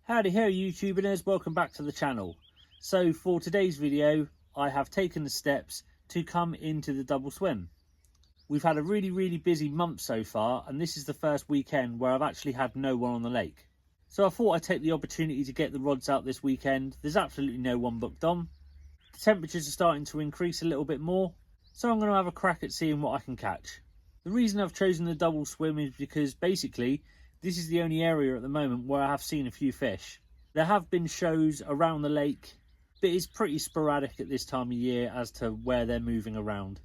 Howdy ho YouTubers, welcome back to the channel. So for today's video, I have taken the steps to come into the double swim. We've had a really busy month so far, and this is the first weekend where I've actually had no one on the lake. So I thought I'd take the opportunity to get the rods out this weekend. There's absolutely no one booked on. The temperatures are starting to increase a little bit more, so I'm going to have a crack at seeing what I can catch. The reason I've chosen the double swim is because basically this is the only area at the moment where I have seen a few fish. There have been shows around the lake, but it's pretty sporadic at this time of year as to where they're moving around.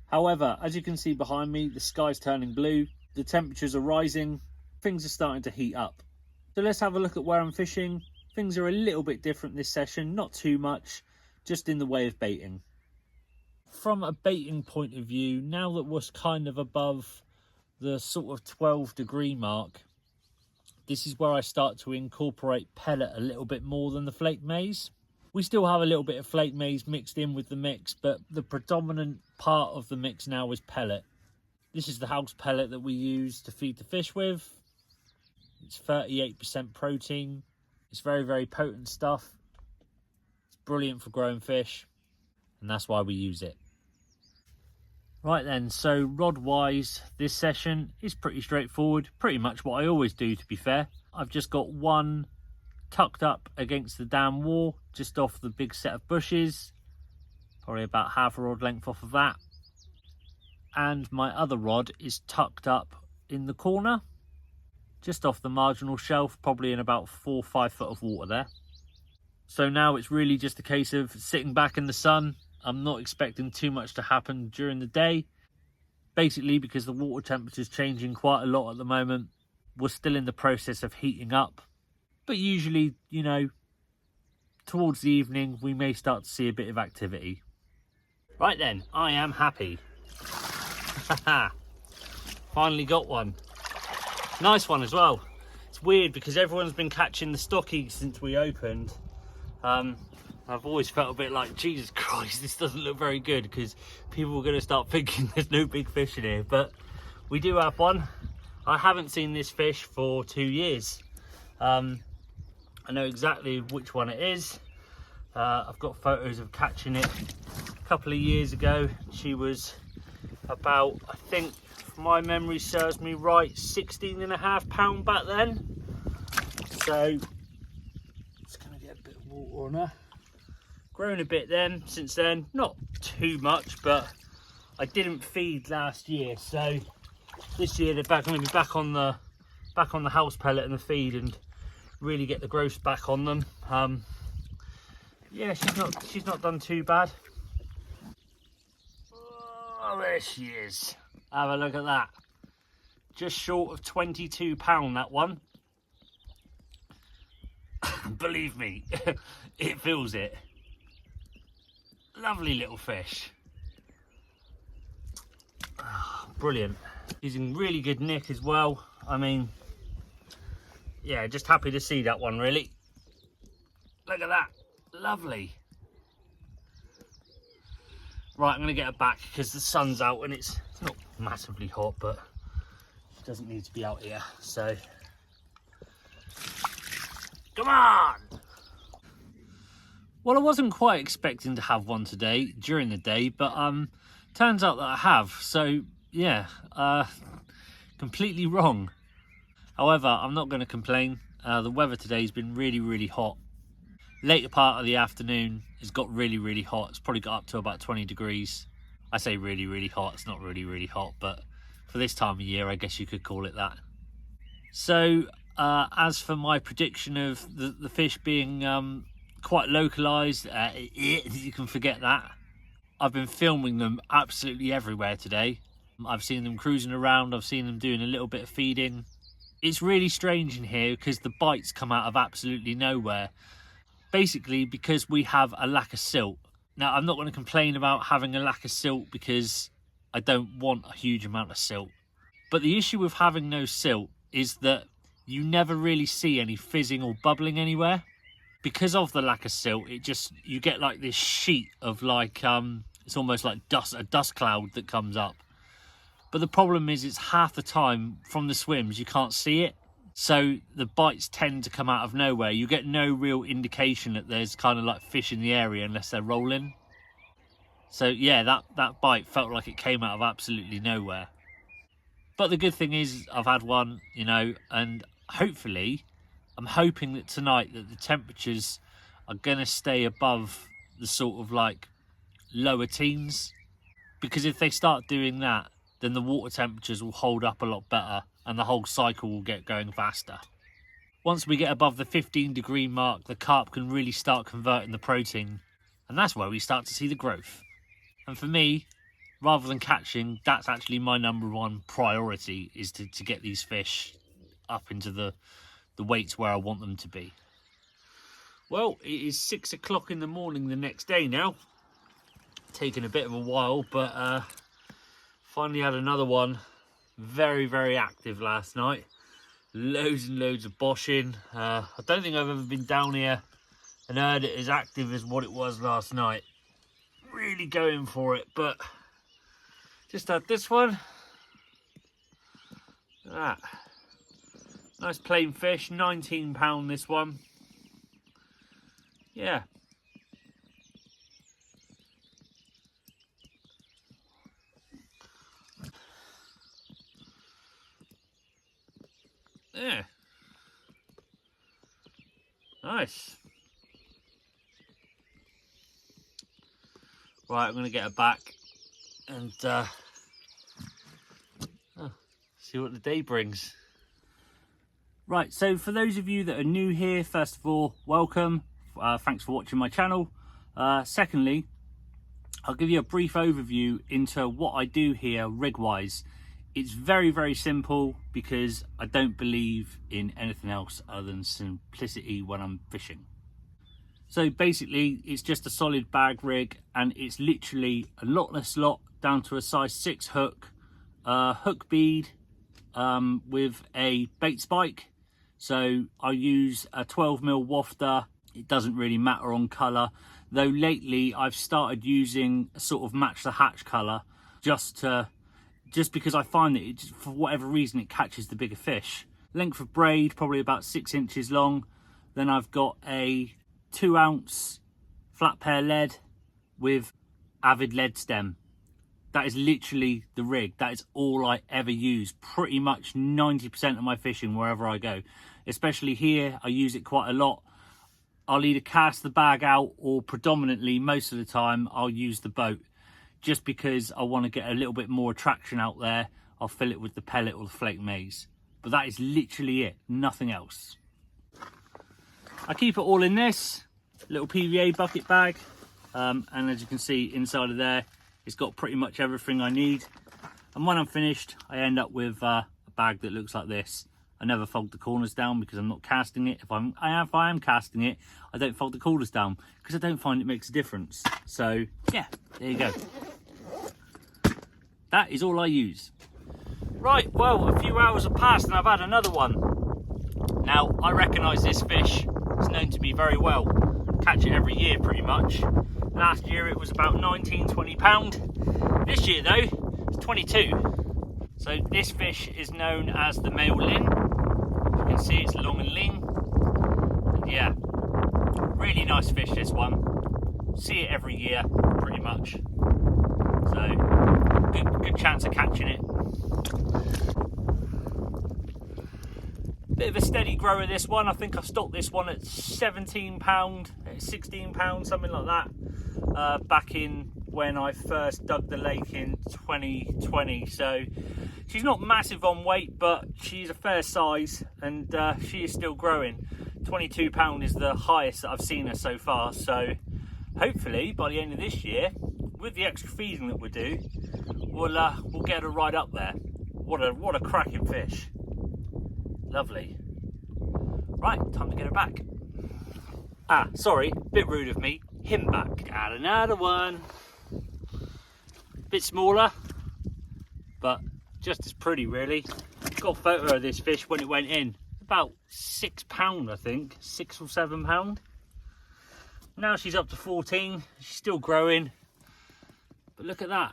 However, as you can see behind me, the sky's turning blue, the temperatures are rising, things are starting to heat up. So let's have a look at where I'm fishing. Things are a little bit different this session, not too much, just in the way of baiting. From a baiting point of view, now that we're kind of above the sort of 12-degree mark, this is where I start to incorporate pellet a little bit more than the flake maize. We still have a little bit of flake maize mixed in with the mix, but the predominant part of the mix now is pellet. This is the house pellet that we use to feed the fish with. It's 38% protein. It's very potent stuff. It's brilliant for growing fish, and that's why we use it. Right then, so rod wise, this session is pretty straightforward, pretty much what I always do, to be fair. I've just got one tucked up against the dam wall, just off the big set of bushes, probably about half a rod length off of that. And my other rod is tucked up in the corner, just off the marginal shelf, probably in about 4 or 5 foot of water there. So now it's really just a case of sitting back in the sun. I'm not expecting too much to happen during the day, basically because the water temperature is changing quite a lot at the moment. We're still in the process of heating up, but usually, you know, towards the evening, we may start to see a bit of activity. Right then, I am happy. Finally got one. Nice one as well. It's weird because everyone's been catching the stockies since we opened. I've always felt a bit like, Jesus Christ, this doesn't look very good, because people are going to start thinking there's no big fish in here. But we do have one. I haven't seen this fish for 2 years. I know exactly which one it is. I've got photos of catching it a couple of years ago. She was about, I think, if my memory serves me right, 16.5 pound back then. So it's going to get a bit of water on her. Grown a bit then, since then, not too much, but I didn't feed last year, so this year they're going to be back on the house pellet and the feed, and really get the growth back on them. Yeah, she's not done too bad. Oh, there she is. Have a look at that. Just short of 22 pound, that one. Believe me, it feels it. Lovely little fish. Oh, brilliant. He's in really good nick as well. I mean, yeah, just happy to see that one, really. Look at that. Lovely. Right, I'm going to get her back because the sun's out and it's not massively hot, but she doesn't need to be out here. So, come on! Well, I wasn't quite expecting to have one today, during the day, but turns out that I have. So, yeah, completely wrong. However, I'm not going to complain. The weather today has been really hot. Later part of the afternoon, it's got really hot. It's probably got up to about 20 degrees. I say really hot. It's not really hot, but for this time of year, I guess you could call it that. So, as for my prediction of the fish being quite localized, you can forget that. I've been filming them absolutely everywhere today. I've seen them cruising around. I've seen them doing a little bit of feeding. It's really strange in here because the bites come out of absolutely nowhere. Basically because we have a lack of silt. Now, I'm not going to complain about having a lack of silt because I don't want a huge amount of silt. But the issue with having no silt is that you never really see any fizzing or bubbling anywhere. Because of the lack of silt, you get like this sheet of like, it's almost like a dust cloud that comes up. But the problem is it's half the time from the swims, you can't see it. So the bites tend to come out of nowhere. You get no real indication that there's kind of like fish in the area unless they're rolling. So yeah, that bite felt like it came out of absolutely nowhere. But the good thing is I've had one, you know, and hopefully I'm hoping that tonight that the temperatures are going to stay above the sort of like lower teens, because if they start doing that, then the water temperatures will hold up a lot better and the whole cycle will get going faster. Once we get above the 15-degree mark, the carp can really start converting the protein, and that's where we start to see the growth. And for me, rather than catching, that's actually my number one priority, is to get these fish up into the weights where I want them to be. Well, it is 6 o'clock in the morning the next day now. Taken a bit of a while, but finally had another one. Very, very active last night. Loads and loads of boshing. I don't think I've ever been down here and heard it as active as what it was last night. Really going for it, but just had this one. Look at that. Nice plain fish, £19 this one. Yeah. Yeah. Nice. Right, I'm going to get her back and see what the day brings. Right, so for those of you that are new here, first of all, welcome. Thanks for watching my channel. Secondly, I'll give you a brief overview into what I do here rig-wise. It's very, very simple because I don't believe in anything else other than simplicity when I'm fishing. So basically, it's just a solid bag rig, and it's literally a knotless lot down to a size 6 hook, hook bead with a bait spike. So I use a 12mm wafter. It doesn't really matter on colour, though lately I've started using a sort of match the hatch colour just because I find that it, for whatever reason, it catches the bigger fish. Length of braid probably about 6 inches long. Then I've got a 2-ounce flat pair lead with Avid lead stem. That is literally the rig. That is all I ever use. Pretty much 90% of my fishing wherever I go. Especially here, I use it quite a lot. I'll either cast the bag out, or predominantly most of the time I'll use the boat, just because I want to get a little bit more attraction out there. I'll fill it with the pellet or the flake maize. But that is literally it, nothing else. I keep it all in this little PVA bucket bag, and as you can see inside of there, it's got pretty much everything I need. And when I'm finished, I end up with a bag that looks like this. I never fold the corners down because I'm not casting it. If I am casting it, I don't fold the corners down because I don't find it makes a difference. So yeah, there you go. That is all I use. Right, well, a few hours have passed and I've had another one. Now, I recognise this fish. It's known to me very well. Catch it every year pretty much. Last year it was about £19–20. This year though, it's 22. So this fish is known as the male ling. You can see it's long and lean. And yeah, really nice fish this one. See it every year pretty much. So good chance of catching it. Bit of a steady grower this one. I think I stocked this one at £17, £16, something like that, back in when I first dug the lake in 2020. So she's not massive on weight, but she's a fair size, and she is still growing. £22 is the highest that I've seen her so far. So hopefully by the end of this year, with the extra feeding that we do, we'll get her right up there. What a cracking fish. Lovely. Right, time to get her back. Ah, sorry, bit rude of me. Him back. Got another one. Bit smaller, but just as pretty, really. Got a photo of this fish when it went in. About £6, I think. £6 or £7. Now she's up to 14. She's still growing. But look at that.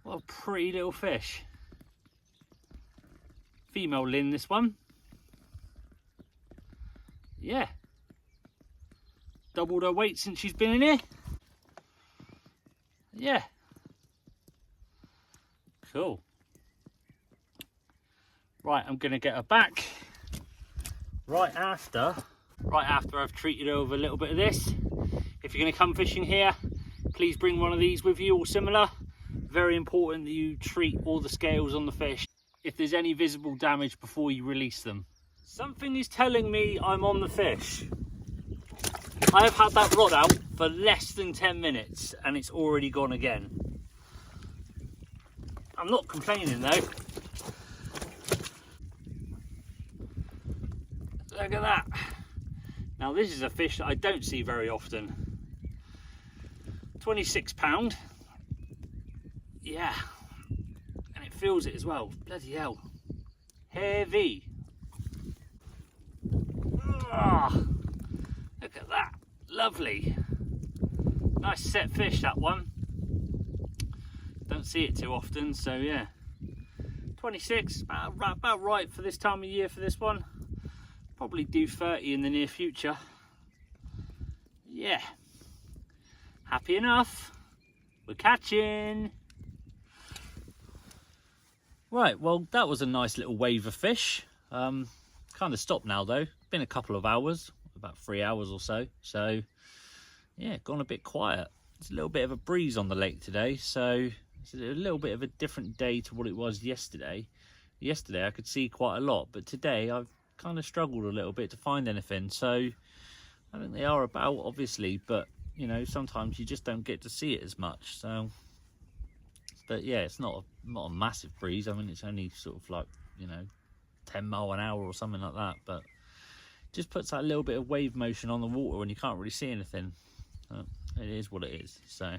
What a pretty little fish. Female ling, this one. yeah, doubled her weight since she's been in here. Yeah, cool. Right, I'm gonna get her back right after I've treated her with a little bit of this. If you're gonna come fishing here, please bring one of these with you or similar. Very important that you treat all the scales on the fish if there's any visible damage before you release them. Something is telling me I'm on the fish. I have had that rod out for less than 10 minutes and it's already gone again. I'm not complaining though. Look at that. Now this is a fish that I don't see very often. 26 pound. Yeah. And it feels it as well. Bloody hell. Heavy. Oh, look at that. Lovely. Nice set fish, that one. Don't see it too often, so yeah. 26, about right for this time of year for this one. Probably do 30 in the near future. Yeah. Happy enough. We're catching. Right, well, that was a nice little wave of fish. Kind of stopped now though. Been a couple of hours, about 3 hours or so. So yeah, gone a bit quiet. It's a little bit of a breeze on the lake today, so it's a little bit of a different day to what it was yesterday. Yesterday I could see quite a lot, but today I've kind of struggled a little bit to find anything. So I think they are about, obviously, but you know, sometimes you just don't get to see it as much. So, but yeah, it's not a massive breeze. I mean, it's only sort of like, you know, 10 mile an hour or something like that, but just puts that little bit of wave motion on the water when you can't really see anything. It is what it is. So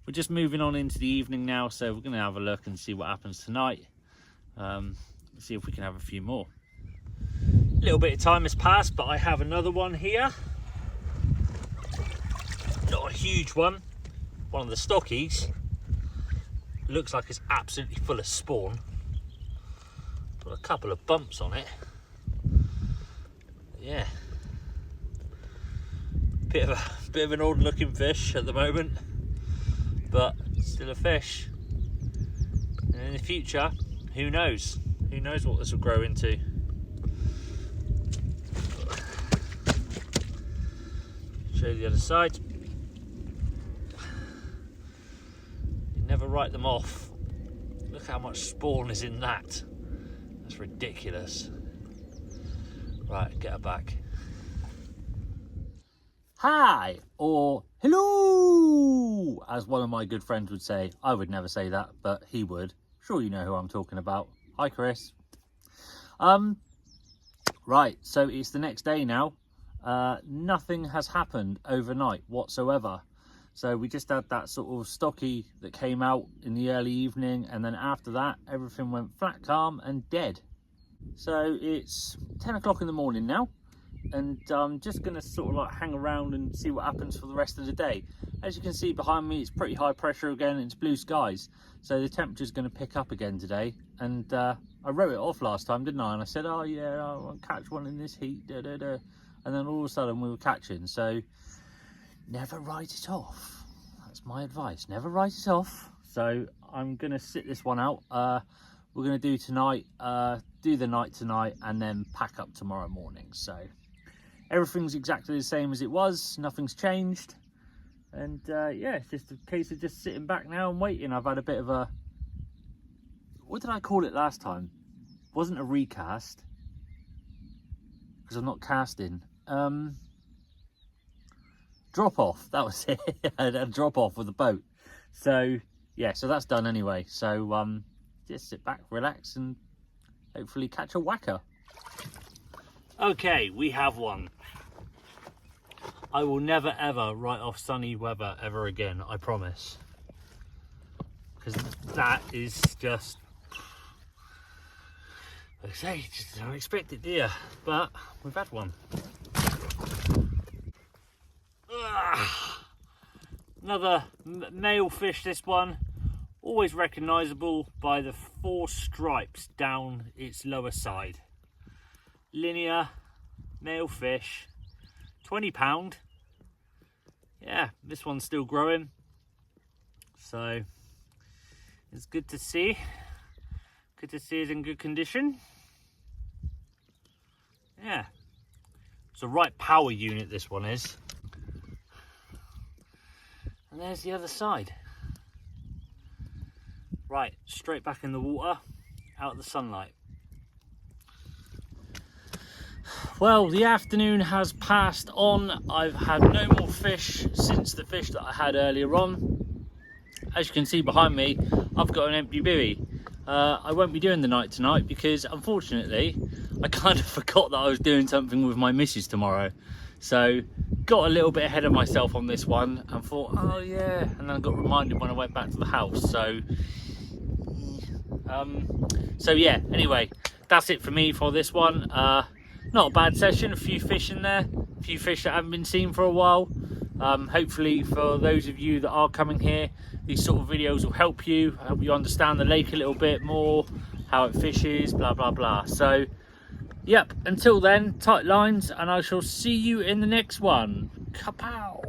we're just moving on into the evening now, so we're going to have a look and see what happens tonight. See if we can have a few more. A little bit of time has passed, but I have another one here. Not a huge one of the stockies. Looks like it's absolutely full of spawn. Got a couple of bumps on it. Yeah, bit of an odd looking fish at the moment, but still a fish. And in the future, who knows what this will grow into. Show you the other side. You never write them off. Look how much spawn is in that. That's ridiculous. Right, get her back. Hi, or hello, as one of my good friends would say. I would never say that, but he would. Sure, you know who I'm talking about. Hi, Chris. Right, so it's the next day now. Nothing has happened overnight whatsoever. So we just had that sort of stocky that came out in the early evening, and then after that, everything went flat, calm, and dead. So it's 10 o'clock in the morning now, and I'm just going to sort of like hang around and see what happens for the rest of the day. As you can see behind me, it's pretty high pressure again, it's blue skies, so the temperature's going to pick up again today. And I wrote it off last time, didn't I? And I said, oh yeah, I'll catch one in this heat, da, da, da. And then all of a sudden we were catching. So never write it off. That's my advice, never write it off. So I'm going to sit this one out. We're going to do tonight, do the night tonight, and then pack up tomorrow morning. So everything's exactly the same as it was, nothing's changed. And yeah, it's just a case of just sitting back now and waiting. I've had a bit of a, what did I call it last time? It wasn't a recast, because I'm not casting. Drop off, that was it. A drop off with the boat. So yeah, so that's done anyway. So just sit back, relax, and hopefully catch a whacker. Okay, we have one. I will never ever write off sunny weather ever again, I promise. Because that is just, like I say, just don't expect it, do you? But we've had one. Another male fish, this one. Always recognisable by the 4 stripes down its lower side. Linear, male fish, £20. Yeah, this one's still growing, so it's good to see. Good to see it's in good condition. Yeah, it's a right power unit, this one is. And there's the other side. Right, straight back in the water, out of the sunlight. Well, the afternoon has passed on. I've had no more fish since the fish that I had earlier on. As you can see behind me, I've got an empty bivvy. I won't be doing the night tonight because unfortunately I kind of forgot that I was doing something with my missus tomorrow. So got a little bit ahead of myself on this one and thought, oh yeah, and then I got reminded when I went back to the house. So yeah, anyway, that's it for me for this one. Not a bad session, a few fish in there, a few fish that haven't been seen for a while. Hopefully for those of you that are coming here, these sort of videos will help you understand the lake a little bit more, how it fishes, blah blah blah. So yep, until then, tight lines, and I shall see you in the next one. Kapow!